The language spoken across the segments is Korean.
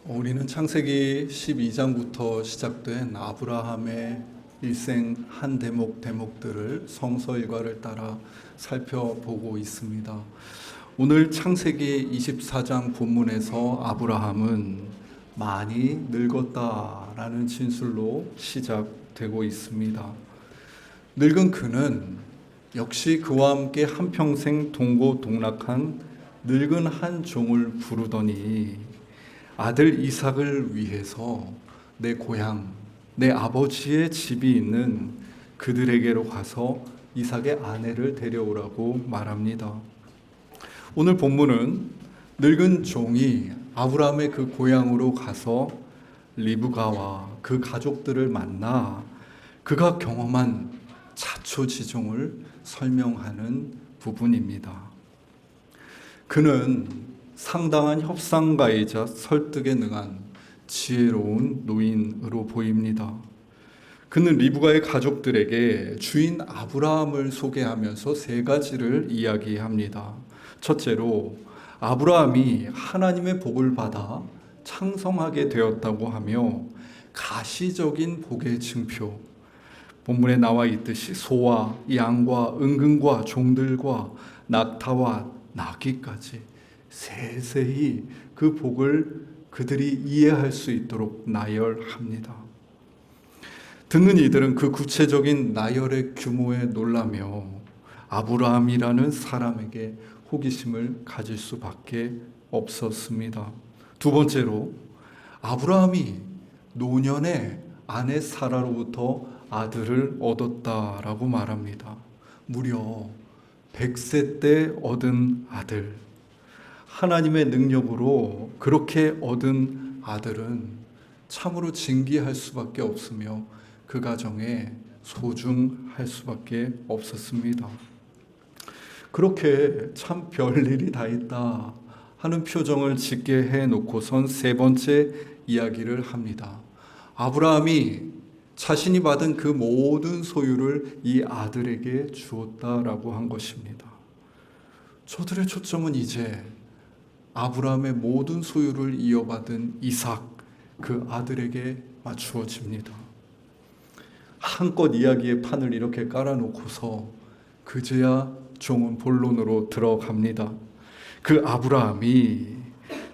우리는 창세기 12장부터 시작된 아브라함의 일생 한 대목들을 성서 일과를 따라 살펴보고 있습니다. 오늘 창세기 24장 본문에서 아브라함은 많이 늙었다라는 진술로 시작되고 있습니다. 늙은 그는 역시 그와 함께 한평생 동고동락한 늙은 한 종을 부르더니 아들 이삭을 위해서 내 고향, 내 아버지의 집이 있는 그들에게로 가서 이삭의 아내를 데려오라고 말합니다. 오늘 본문은 늙은 종이 아브라함의 그 고향으로 가서 리브가와 그 가족들을 만나 그가 경험한 자초지종을 설명하는 부분입니다. 그는 상당한 협상가이자 설득에 능한 지혜로운 노인으로 보입니다. 그는 리브가의 가족들에게 주인 아브라함을 소개하면서 세 가지를 이야기합니다. 첫째로 아브라함이 하나님의 복을 받아 창성하게 되었다고 하며 가시적인 복의 증표, 본문에 나와 있듯이 소와 양과 은금과 종들과 낙타와 나귀까지 세세히 그 복을 그들이 이해할 수 있도록 나열합니다. 듣는 이들은 그 구체적인 나열의 규모에 놀라며 아브라함이라는 사람에게 호기심을 가질 수밖에 없었습니다. 두 번째로 아브라함이 노년에 아내 사라로부터 아들을 얻었다라고 말합니다. 무려 100세 때 얻은 아들. 하나님의 능력으로 그렇게 얻은 아들은 참으로 진귀할 수밖에 없으며 그 가정에 소중할 수밖에 없었습니다. 그렇게 참 별일이 다 있다 하는 표정을 짓게 해놓고선 세 번째 이야기를 합니다. 아브라함이 자신이 받은 그 모든 소유를 이 아들에게 주었다라고 한 것입니다. 저들의 초점은 이제 아브라함의 모든 소유를 이어받은 이삭, 그 아들에게 맞추어집니다. 한껏 이야기의 판을 이렇게 깔아놓고서 그제야 종은 본론으로 들어갑니다. 그 아브라함이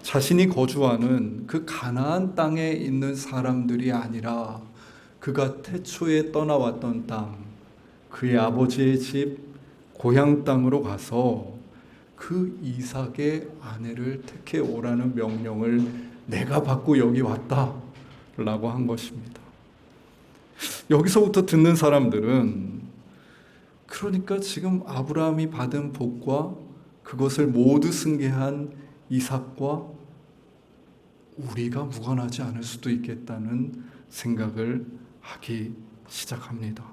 자신이 거주하는 그 가나안 땅에 있는 사람들이 아니라 그가 태초에 떠나왔던 땅, 그의 아버지의 집, 고향 땅으로 가서 그 이삭의 아내를 택해 오라는 명령을 내가 받고 여기 왔다 라고 한 것입니다. 여기서부터 듣는 사람들은 그러니까 지금 아브라함이 받은 복과 그것을 모두 승계한 이삭과 우리가 무관하지 않을 수도 있겠다는 생각을 하기 시작합니다.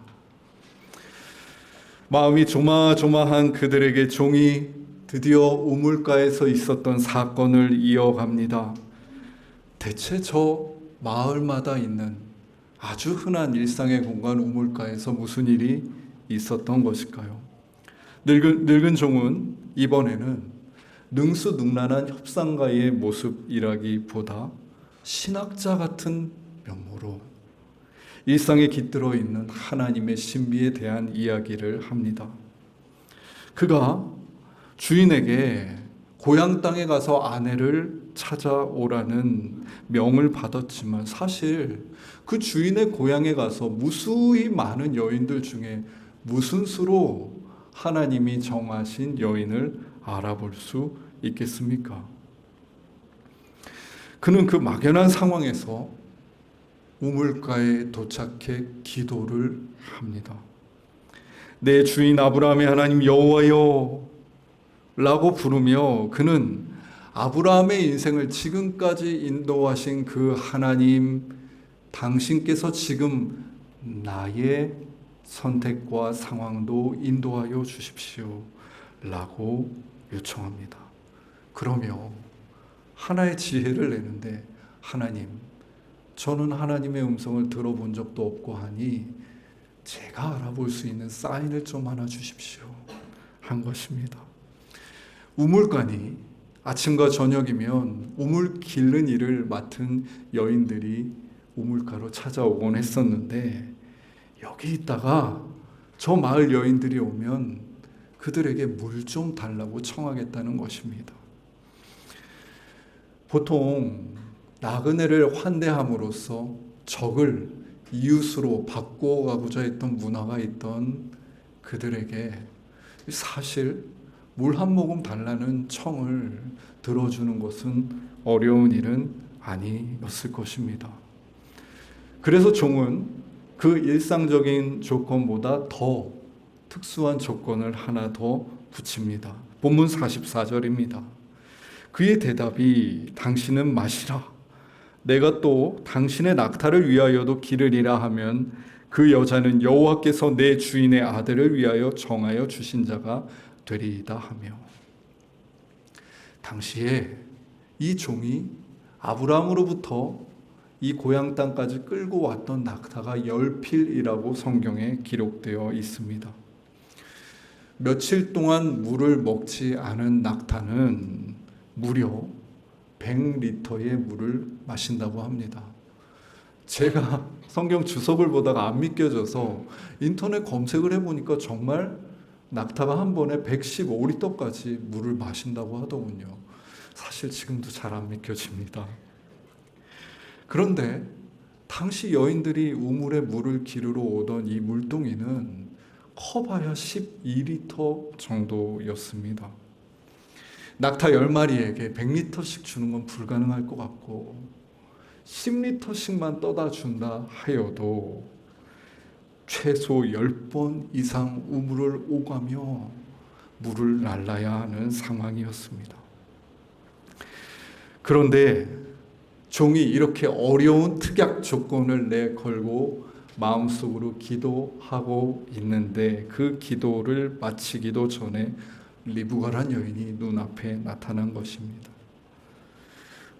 마음이 조마조마한 그들에게 종이 드디어 우물가에서 있었던 사건을 이어갑니다. 대체 저 마을마다 있는 아주 흔한 일상의 공간 우물가에서 무슨 일이 있었던 것일까요? 늙은 종은 이번에는 능수능란한 협상가의 모습이라기보다 신학자 같은 면모로 일상에 깃들어 있는 하나님의 신비에 대한 이야기를 합니다. 그가 주인에게 고향 땅에 가서 아내를 찾아오라는 명을 받았지만 사실 그 주인의 고향에 가서 무수히 많은 여인들 중에 무슨 수로 하나님이 정하신 여인을 알아볼 수 있겠습니까? 그는 그 막연한 상황에서 우물가에 도착해 기도를 합니다. 내 주인 아브라함의 하나님 여호와여 라고 부르며 그는 아브라함의 인생을 지금까지 인도하신 그 하나님, 당신께서 지금 나의 선택과 상황도 인도하여 주십시오 라고 요청합니다. 그러며 하나의 지혜를 내는데, 하나님, 저는 하나님의 음성을 들어본 적도 없고 하니 제가 알아볼 수 있는 사인을 좀 하나 주십시오 한 것입니다. 우물가니 아침과 저녁이면 우물 기르는 일을 맡은 여인들이 우물가로 찾아오곤 했었는데, 여기 있다가 저 마을 여인들이 오면 그들에게 물 좀 달라고 청하겠다는 것입니다. 보통 나그네를 환대함으로써 적을 이웃으로 바꿔가고자 했던 문화가 있던 그들에게 사실 물 한 모금 달라는 청을 들어주는 것은 어려운 일은 아니었을 것입니다. 그래서 종은 그 일상적인 조건보다 더 특수한 조건을 하나 더 붙입니다. 본문 44절입니다. 그의 대답이 당신은 마시라. 내가 또 당신의 낙타를 위하여도 기르리라 하면 그 여자는 여호와께서 내 주인의 아들을 위하여 정하여 주신 자가 되리이다 하며, 당시에 이 종이 아브라함으로부터 이 고향 땅까지 끌고 왔던 낙타가 10필이라고 성경에 기록되어 있습니다. 며칠 동안 물을 먹지 않은 낙타는 무려 100리터의 물을 마신다고 합니다. 제가 성경 주석을 보다가 안 믿겨져서 인터넷 검색을 해보니까 정말 낙타가 한 번에 115리터까지 물을 마신다고 하더군요. 사실 지금도 잘 안 믿겨집니다. 그런데 당시 여인들이 우물에 물을 기르러 오던 이 물동이는 커봐야 12리터 정도였습니다. 낙타 10마리에게 100리터씩 주는 건 불가능할 것 같고, 10리터씩만 떠다 준다 하여도 최소 10번 이상 우물을 오가며 물을 날라야 하는 상황이었습니다. 그런데 종이 이렇게 어려운 특약 조건을 내걸고 마음속으로 기도하고 있는데, 그 기도를 마치기도 전에 리브가란 여인이 눈앞에 나타난 것입니다.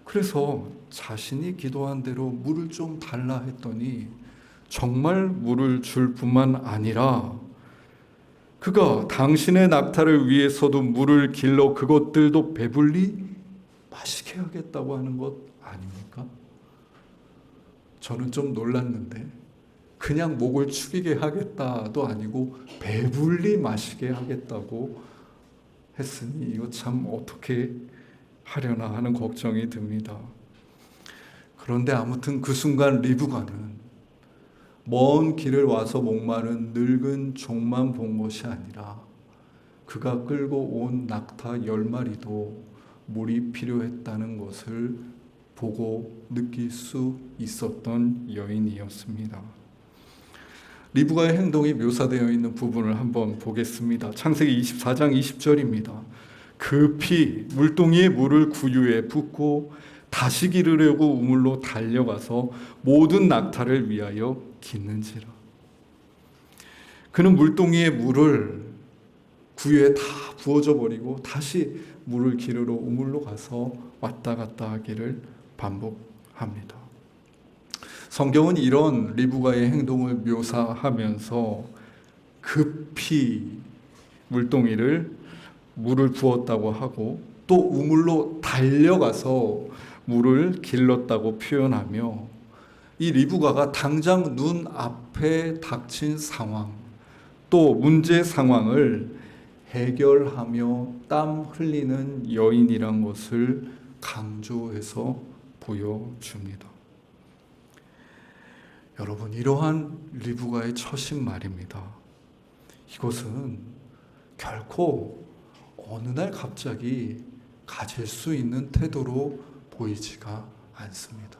그래서 자신이 기도한 대로 물을 좀 달라 했더니 정말 물을 줄 뿐만 아니라 그가 당신의 낙타를 위해서도 물을 길러 그것들도 배불리 마시게 하겠다고 하는 것 아닙니까? 저는 좀 놀랐는데, 그냥 목을 축이게 하겠다도 아니고 배불리 마시게 하겠다고 했으니 이거 참 어떻게 하려나 하는 걱정이 듭니다. 그런데 아무튼 그 순간 리브가는 먼 길을 와서 목마른 늙은 종만 본 것이 아니라 그가 끌고 온 낙타 10마리도 물이 필요했다는 것을 보고 느낄 수 있었던 여인이었습니다. 리브가의 행동이 묘사되어 있는 부분을 한번 보겠습니다. 창세기 24장 20절입니다. 급히 물동이의 물을 구유에 붓고 다시 기르려고 우물로 달려가서 모든 낙타를 위하여 깃는지라. 그는 물동이의 물을 구유에 다 부어져 버리고 다시 물을 기르러 우물로 가서 왔다 갔다 하기를 반복합니다. 성경은 이런 리브가의 행동을 묘사하면서 급히 물을 부었다고 하고, 또 우물로 달려가서 물을 길렀다고 표현하며, 이 리브가가 당장 눈 앞에 닥친 상황, 또 문제 상황을 해결하며 땀 흘리는 여인이란 것을 강조해서 보여줍니다. 여러분, 이러한 리브가의 처신 말입니다. 이것은 결코 어느 날 갑자기 가질 수 있는 태도로 보이지가 않습니다.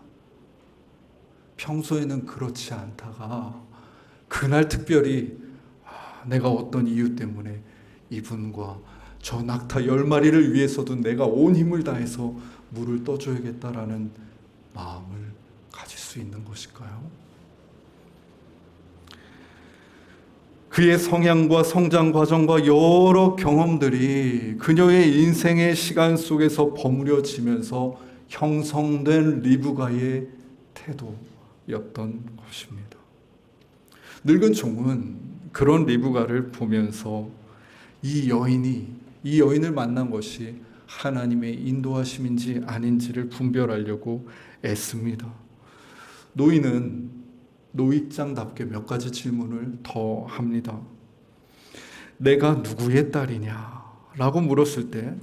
평소에는 그렇지 않다가 그날 특별히 내가 어떤 이유 때문에 이분과 저 낙타 10마리를 위해서도 내가 온 힘을 다해서 물을 떠줘야겠다라는 마음을 가질 수 있는 것일까요? 그의 성향과 성장 과정과 여러 경험들이 그녀의 인생의 시간 속에서 버무려지면서 형성된 리브가의 태도였던 것입니다. 늙은 종은 그런 리브가를 보면서 이 여인을 만난 것이 하나님의 인도하심인지 아닌지를 분별하려고 애씁니다. 노인은 노익장답게 몇 가지 질문을 더 합니다. 내가 누구의 딸이냐? 라고 물었을 때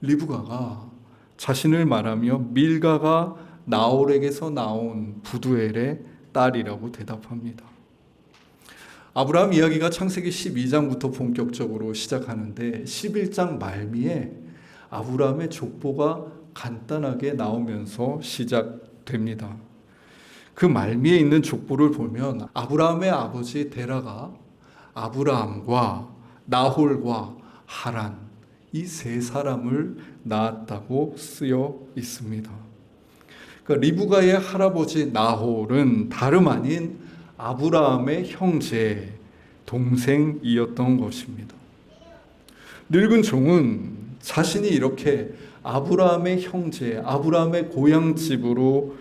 리브가가 자신을 말하며 밀가가 나홀에게서 나온 부두엘의 딸이라고 대답합니다. 아브라함 이야기가 창세기 12장부터 본격적으로 시작하는데 11장 말미에 아브라함의 족보가 간단하게 나오면서 시작됩니다. 그 말미에 있는 족보를 보면 아브라함의 아버지 데라가 아브라함과 나홀과 하란 이 세 사람을 낳았다고 쓰여 있습니다. 그러니까 리브가의 할아버지 나홀은 다름 아닌 아브라함의 형제, 동생이었던 것입니다. 늙은 종은 자신이 이렇게 아브라함의 형제, 아브라함의 고향집으로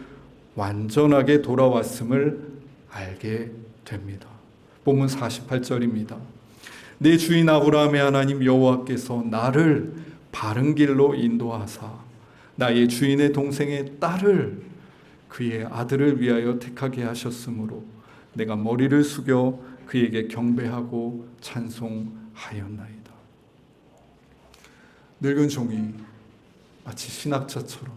완전하게 돌아왔음을 알게 됩니다. 본문 48절입니다. 내 주인 아브라함의 하나님 여호와께서 나를 바른 길로 인도하사 나의 주인의 동생의 딸을 그의 아들을 위하여 택하게 하셨으므로 내가 머리를 숙여 그에게 경배하고 찬송하였나이다. 늙은 종이 마치 신학자처럼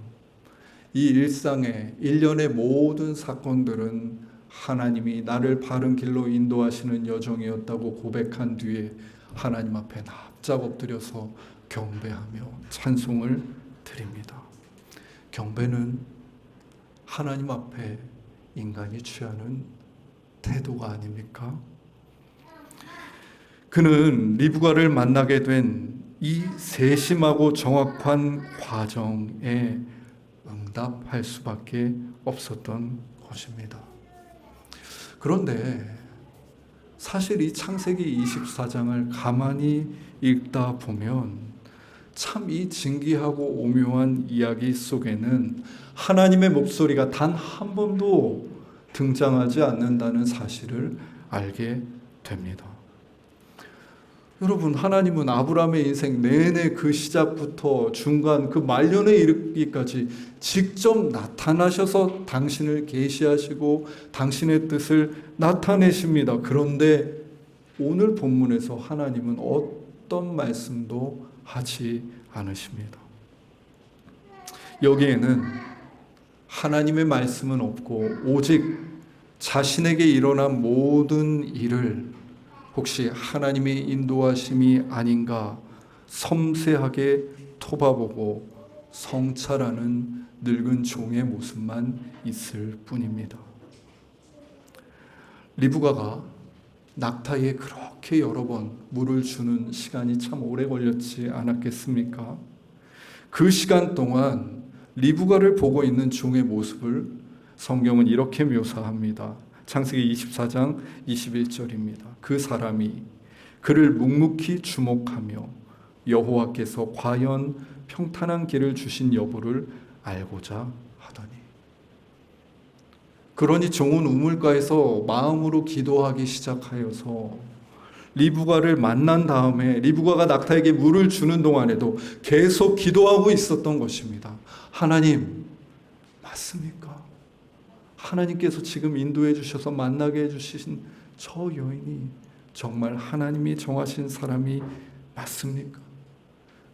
이 일상의 일련의 모든 사건들은 하나님이 나를 바른 길로 인도하시는 여정이었다고 고백한 뒤에 하나님 앞에 납작 엎드려서 경배하며 찬송을 드립니다. 경배는 하나님 앞에 인간이 취하는 태도가 아닙니까? 그는 리브가를 만나게 된 이 세심하고 정확한 과정에 응답할 수밖에 없었던 것입니다. 그런데 사실 이 창세기 24장을 가만히 읽다 보면 참 이 진귀하고 오묘한 이야기 속에는 하나님의 목소리가 단 한 번도 등장하지 않는다는 사실을 알게 됩니다. 여러분, 하나님은 아브라함의 인생 내내 그 시작부터 중간 그 말년에 이르기까지 직접 나타나셔서 당신을 계시하시고 당신의 뜻을 나타내십니다. 그런데 오늘 본문에서 하나님은 어떤 말씀도 하지 않으십니다. 여기에는 하나님의 말씀은 없고 오직 자신에게 일어난 모든 일을 혹시 하나님의 인도하심이 아닌가 섬세하게 톱아보고 성찰하는 늙은 종의 모습만 있을 뿐입니다. 리브가가 낙타에 그렇게 여러 번 물을 주는 시간이 참 오래 걸렸지 않았겠습니까? 그 시간 동안 리브가를 보고 있는 종의 모습을 성경은 이렇게 묘사합니다. 창세기 24장 21절입니다. 그 사람이 그를 묵묵히 주목하며 여호와께서 과연 평탄한 길을 주신 여부를 알고자 하더니 그러니 종은 우물가에서 마음으로 기도하기 시작하여서 리브가를 만난 다음에 리브가가 낙타에게 물을 주는 동안에도 계속 기도하고 있었던 것입니다. 하나님, 맞습니까? 하나님께서 지금 인도해 주셔서 만나게 해주신 저 여인이 정말 하나님이 정하신 사람이 맞습니까?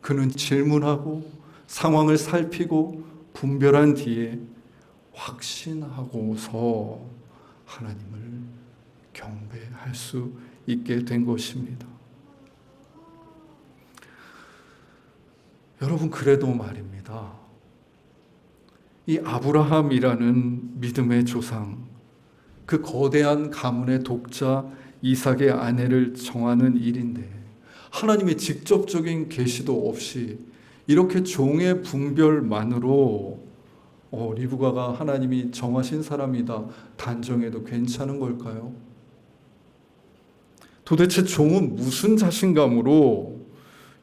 그는 질문하고 상황을 살피고 분별한 뒤에 확신하고서 하나님을 경배할 수 있게 된 것입니다. 여러분, 그래도 말입니다. 이 아브라함이라는 믿음의 조상, 그 거대한 가문의 독자 이삭의 아내를 정하는 일인데 하나님의 직접적인 계시도 없이 이렇게 종의 분별만으로 리브가가 하나님이 정하신 사람이다 단정해도 괜찮은 걸까요? 도대체 종은 무슨 자신감으로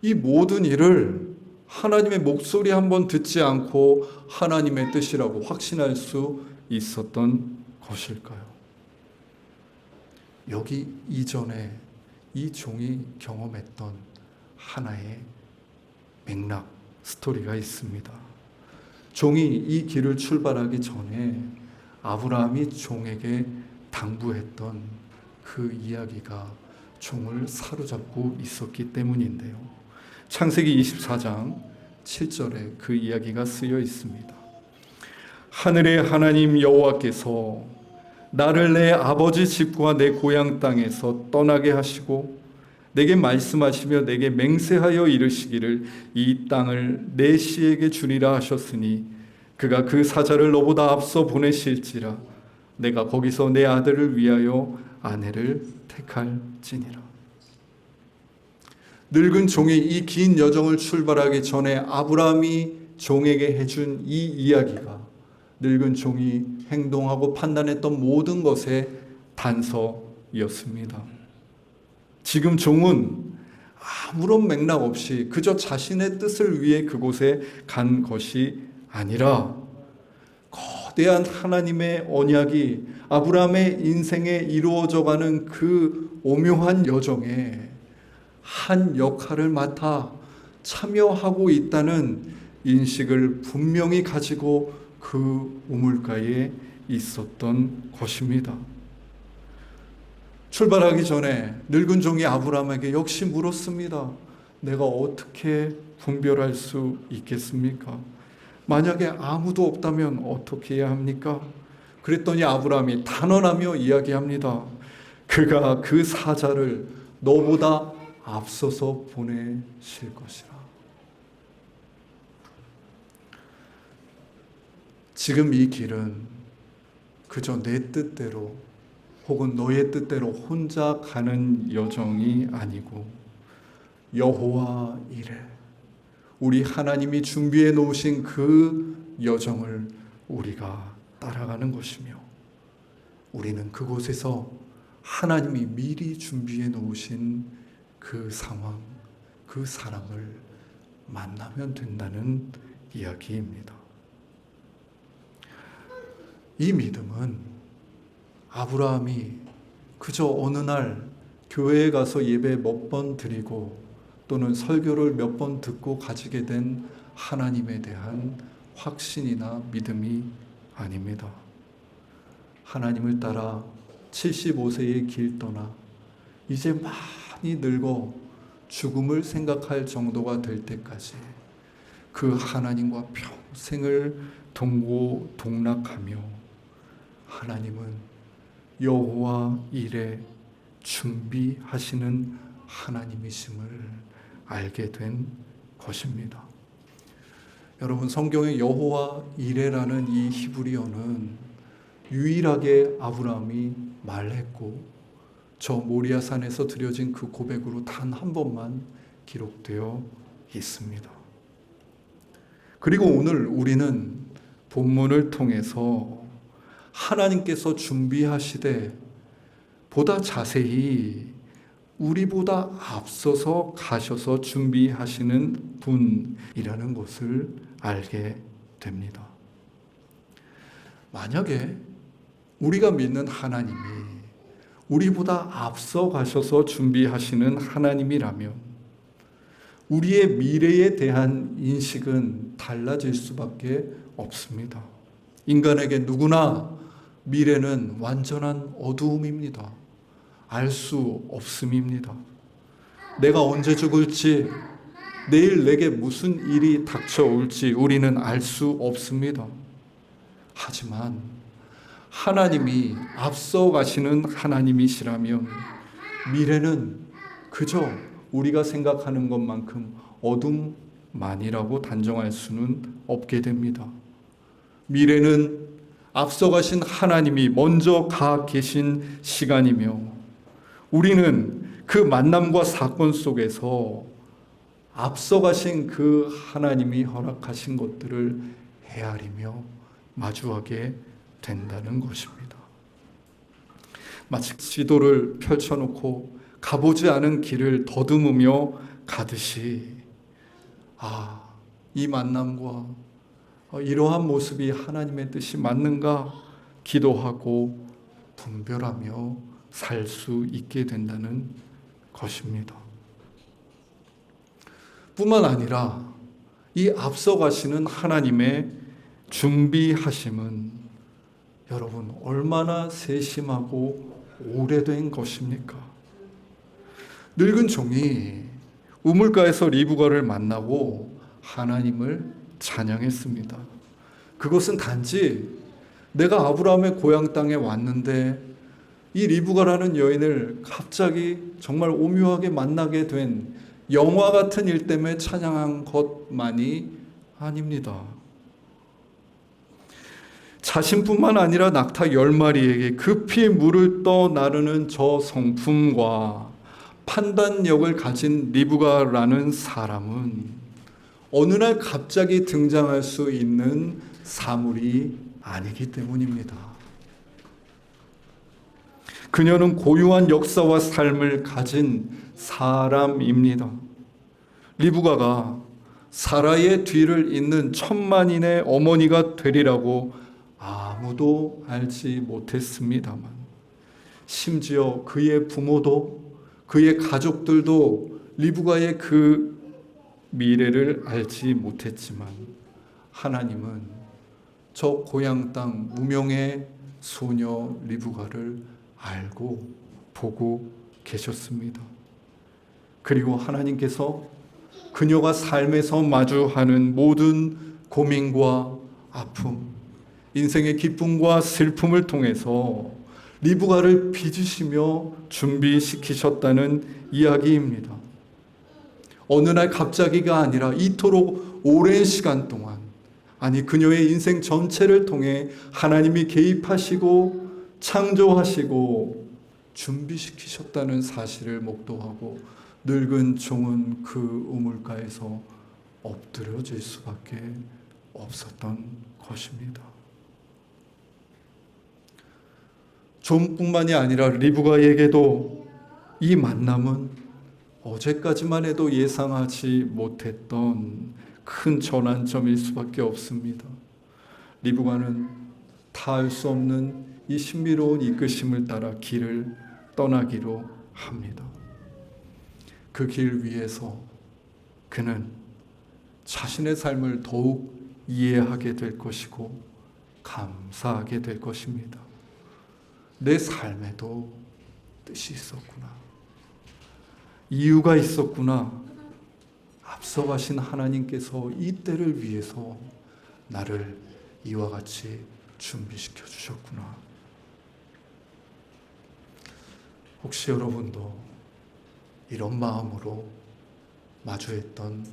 이 모든 일을 하나님의 목소리 한번 듣지 않고 하나님의 뜻이라고 확신할 수 있었던 것일까요? 여기 이전에 이 종이 경험했던 하나의 맥락, 스토리가 있습니다. 종이 이 길을 출발하기 전에 아브라함이 종에게 당부했던 그 이야기가 종을 사로잡고 있었기 때문인데요. 창세기 24장 7절에 그 이야기가 쓰여 있습니다. 하늘의 하나님 여호와께서 나를 내 아버지 집과 내 고향 땅에서 떠나게 하시고 내게 말씀하시며 내게 맹세하여 이르시기를 이 땅을 내 씨에게 주리라 하셨으니 그가 그 사자를 너보다 앞서 보내실지라 내가 거기서 내 아들을 위하여 아내를 택할지니라. 늙은 종이 이 긴 여정을 출발하기 전에 아브라함이 종에게 해준 이 이야기가 늙은 종이 행동하고 판단했던 모든 것의 단서였습니다. 지금 종은 아무런 맥락 없이 그저 자신의 뜻을 위해 그곳에 간 것이 아니라 거대한 하나님의 언약이 아브라함의 인생에 이루어져가는 그 오묘한 여정에 한 역할을 맡아 참여하고 있다는 인식을 분명히 가지고 그 우물가에 있었던 것입니다. 출발하기 전에 늙은 종이 아브라함에게 역시 물었습니다. 내가 어떻게 분별할 수 있겠습니까? 만약에 아무도 없다면 어떻게 해야 합니까? 그랬더니 아브라함이 단언하며 이야기합니다. 그가 그 사자를 너보다 앞서서 보내실 것이라. 지금 이 길은 그저 내 뜻대로 혹은 너의 뜻대로 혼자 가는 여정이 아니고 여호와 이레, 우리 하나님이 준비해 놓으신 그 여정을 우리가 따라가는 것이며 우리는 그곳에서 하나님이 미리 준비해 놓으신 그 상황, 그 사람을 만나면 된다는 이야기입니다. 이 믿음은 아브라함이 그저 어느 날 교회에 가서 예배 몇 번 드리고 또는 설교를 몇 번 듣고 가지게 된 하나님에 대한 확신이나 믿음이 아닙니다. 하나님을 따라 75세의 길 떠나 이제 많이 늙어 죽음을 생각할 정도가 될 때까지 그 하나님과 평생을 동고동락하며 하나님은 여호와 일에 준비하시는 하나님이심을 알게 된 것입니다. 여러분, 성경의 여호와 이레라는 이 히브리어는 유일하게 아브라함이 말했고 저 모리아산에서 드려진 그 고백으로 단 한 번만 기록되어 있습니다. 그리고 오늘 우리는 본문을 통해서 하나님께서 준비하시되 보다 자세히 우리보다 앞서서 가셔서 준비하시는 분이라는 것을 알게 됩니다. 만약에 우리가 믿는 하나님이 우리보다 앞서 가셔서 준비하시는 하나님이라면 우리의 미래에 대한 인식은 달라질 수밖에 없습니다. 인간에게 누구나 미래는 완전한 어두움입니다. 알 수 없음입니다. 내가 언제 죽을지, 내일 내게 무슨 일이 닥쳐올지 우리는 알 수 없습니다. 하지만 하나님이 앞서 가시는 하나님이시라면 미래는 그저 우리가 생각하는 것만큼 어둠만이라고 단정할 수는 없게 됩니다. 미래는 앞서가신 하나님이 먼저 가 계신 시간이며 우리는 그 만남과 사건 속에서 앞서가신 그 하나님이 허락하신 것들을 헤아리며 마주하게 된다는 것입니다. 마치 지도를 펼쳐놓고 가보지 않은 길을 더듬으며 가듯이 이 만남과 이러한 모습이 하나님의 뜻이 맞는가 기도하고 분별하며 살 수 있게 된다는 것입니다. 뿐만 아니라 이 앞서가시는 하나님의 준비하심은 여러분 얼마나 세심하고 오래된 것입니까? 늙은 종이 우물가에서 리브가를 만나고 하나님을 찬양했습니다. 그것은 단지 내가 아브라함의 고향 땅에 왔는데 이 리브가라는 여인을 갑자기 정말 오묘하게 만나게 된 영화 같은 일 때문에 찬양한 것만이 아닙니다. 자신뿐만 아니라 낙타 10마리에게 급히 물을 떠 나르는 저 성품과 판단력을 가진 리브가라는 사람은 어느 날 갑자기 등장할 수 있는 사물이 아니기 때문입니다. 그녀는 고유한 역사와 삶을 가진 사람입니다. 리브가가 사라의 뒤를 잇는 천만인의 어머니가 되리라고 아무도 알지 못했습니다만, 심지어 그의 부모도 그의 가족들도 리브가의 그 미래를 알지 못했지만 하나님은 저 고향 땅 무명의 소녀 리브가를 알고 보고 계셨습니다. 그리고 하나님께서 그녀가 삶에서 마주하는 모든 고민과 아픔, 인생의 기쁨과 슬픔을 통해서 리브가를 빚으시며 준비시키셨다는 이야기입니다. 어느 날 갑자기가 아니라 이토록 오랜 시간 동안, 아니 그녀의 인생 전체를 통해 하나님이 개입하시고 창조하시고 준비시키셨다는 사실을 목도하고 늙은 종은 그 우물가에서 엎드려질 수밖에 없었던 것입니다. 종뿐만이 아니라 리브가에게도 이 만남은 어제까지만 해도 예상하지 못했던 큰 전환점일 수밖에 없습니다. 리브가는 닿을 수 없는 이 신비로운 이끄심을 따라 길을 떠나기로 합니다. 그 길 위에서 그는 자신의 삶을 더욱 이해하게 될 것이고 감사하게 될 것입니다. 내 삶에도 뜻이 있었구나. 이유가 있었구나. 앞서가신 하나님께서 이 때를 위해서 나를 이와 같이 준비시켜 주셨구나. 혹시 여러분도 이런 마음으로 마주했던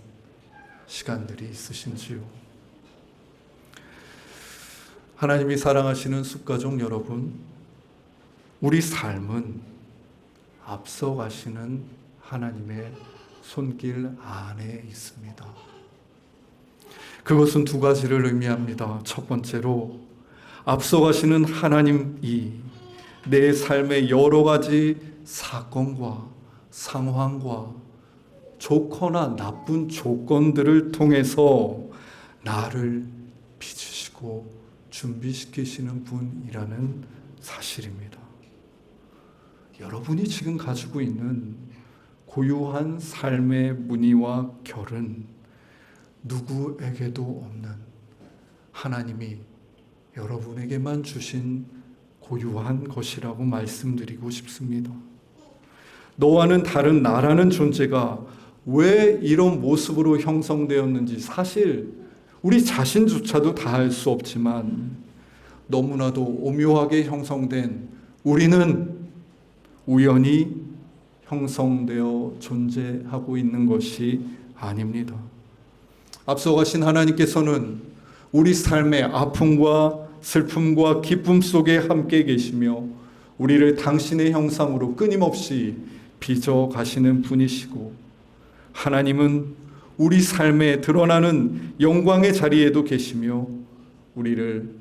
시간들이 있으신지요? 하나님이 사랑하시는 숲가족 여러분, 우리 삶은 앞서가시는 하나님의 손길 안에 있습니다. 그것은 두 가지를 의미합니다. 첫 번째로 앞서가시는 하나님이 내 삶의 여러 가지 사건과 상황과 좋거나 나쁜 조건들을 통해서 나를 빚으시고 준비시키시는 분이라는 사실입니다. 여러분이 지금 가지고 있는 고유한 삶의 무늬와 결은 누구에게도 없는 하나님이 여러분에게만 주신 고유한 것이라고 말씀드리고 싶습니다. 너와는 다른 나라는 존재가 왜 이런 모습으로 형성되었는지 사실 우리 자신조차도 다 알 수 없지만 너무나도 오묘하게 형성된 우리는 우연히 형성되어 존재하고 있는 것이 아닙니다. 앞서가신 하나님께서는 우리 삶의 아픔과 슬픔과 기쁨 속에 함께 계시며 우리를 당신의 형상으로 끊임없이 빚어 가시는 분이시고, 하나님은 우리 삶에 드러나는 영광의 자리에도 계시며 우리를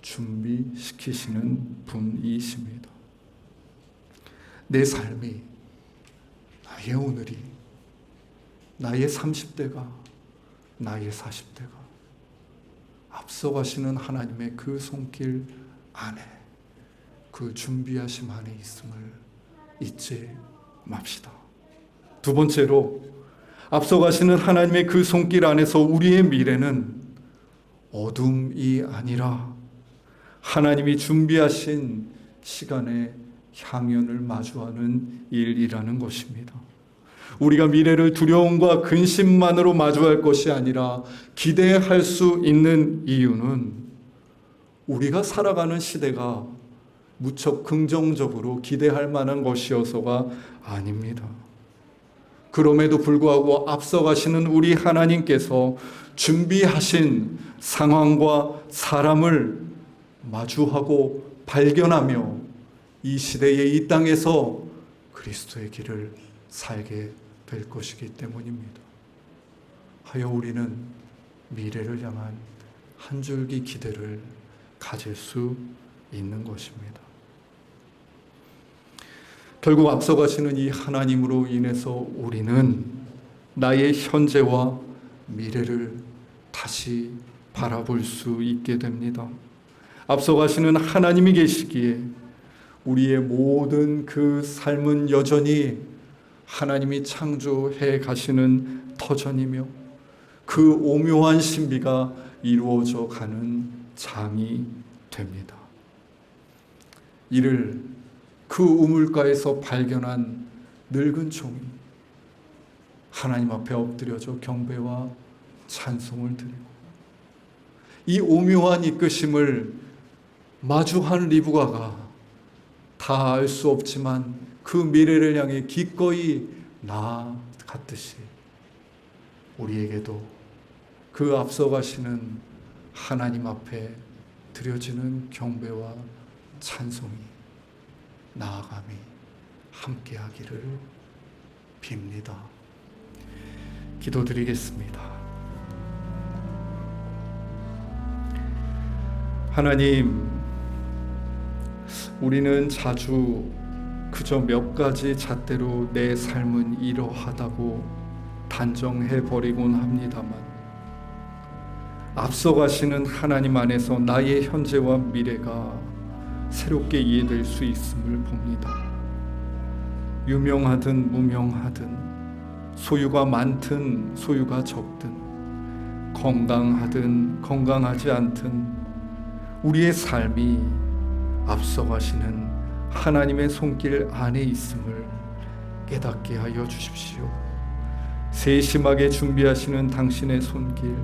준비시키시는 분이십니다. 내 삶이, 나의 오늘이, 나의 30대가, 나의 40대가 앞서가시는 하나님의 그 손길 안에, 그 준비하심 안에 있음을 잊지 맙시다. 두 번째로 앞서가시는 하나님의 그 손길 안에서 우리의 미래는 어둠이 아니라 하나님이 준비하신 시간의 향연을 마주하는 일이라는 것입니다. 우리가 미래를 두려움과 근심만으로 마주할 것이 아니라 기대할 수 있는 이유는 우리가 살아가는 시대가 무척 긍정적으로 기대할 만한 것이어서가 아닙니다. 그럼에도 불구하고 앞서가시는 우리 하나님께서 준비하신 상황과 사람을 마주하고 발견하며 이 시대의 이 땅에서 그리스도의 길을 살게 될 것이기 때문입니다. 하여 우리는 미래를 향한 한 줄기 기대를 가질 수 있는 것입니다. 결국 앞서가시는 이 하나님으로 인해서 우리는 나의 현재와 미래를 다시 바라볼 수 있게 됩니다. 앞서가시는 하나님이 계시기에 우리의 모든 그 삶은 여전히 하나님이 창조해 가시는 터전이며 그 오묘한 신비가 이루어져 가는 장이 됩니다. 이를 그 우물가에서 발견한 늙은 종이 하나님 앞에 엎드려져 경배와 찬송을 드리고 이 오묘한 이끄심을 마주한 리브가가 다 알 수 없지만 그 미래를 향해 기꺼이 나아갔듯이 우리에게도 그 앞서가시는 하나님 앞에 드려지는 경배와 찬송이 나아감이 함께하기를 빕니다. 기도드리겠습니다. 하나님, 우리는 자주 그저 몇 가지 잣대로 내 삶은 이러하다고 단정해버리곤 합니다만 앞서가시는 하나님 안에서 나의 현재와 미래가 새롭게 이해될 수 있음을 봅니다. 유명하든 무명하든 소유가 많든 소유가 적든 건강하든 건강하지 않든 우리의 삶이 앞서가시는 하나님의 손길 안에 있음을 깨닫게 하여 주십시오. 세심하게 준비하시는 당신의 손길,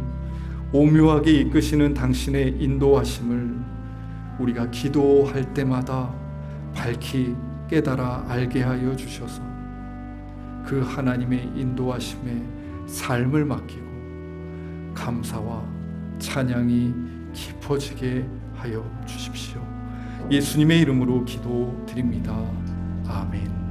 오묘하게 이끄시는 당신의 인도하심을 우리가 기도할 때마다 밝히 깨달아 알게 하여 주셔서 그 하나님의 인도하심에 삶을 맡기고 감사와 찬양이 깊어지게 하여 주십시오. 예수님의 이름으로 기도드립니다. 아멘.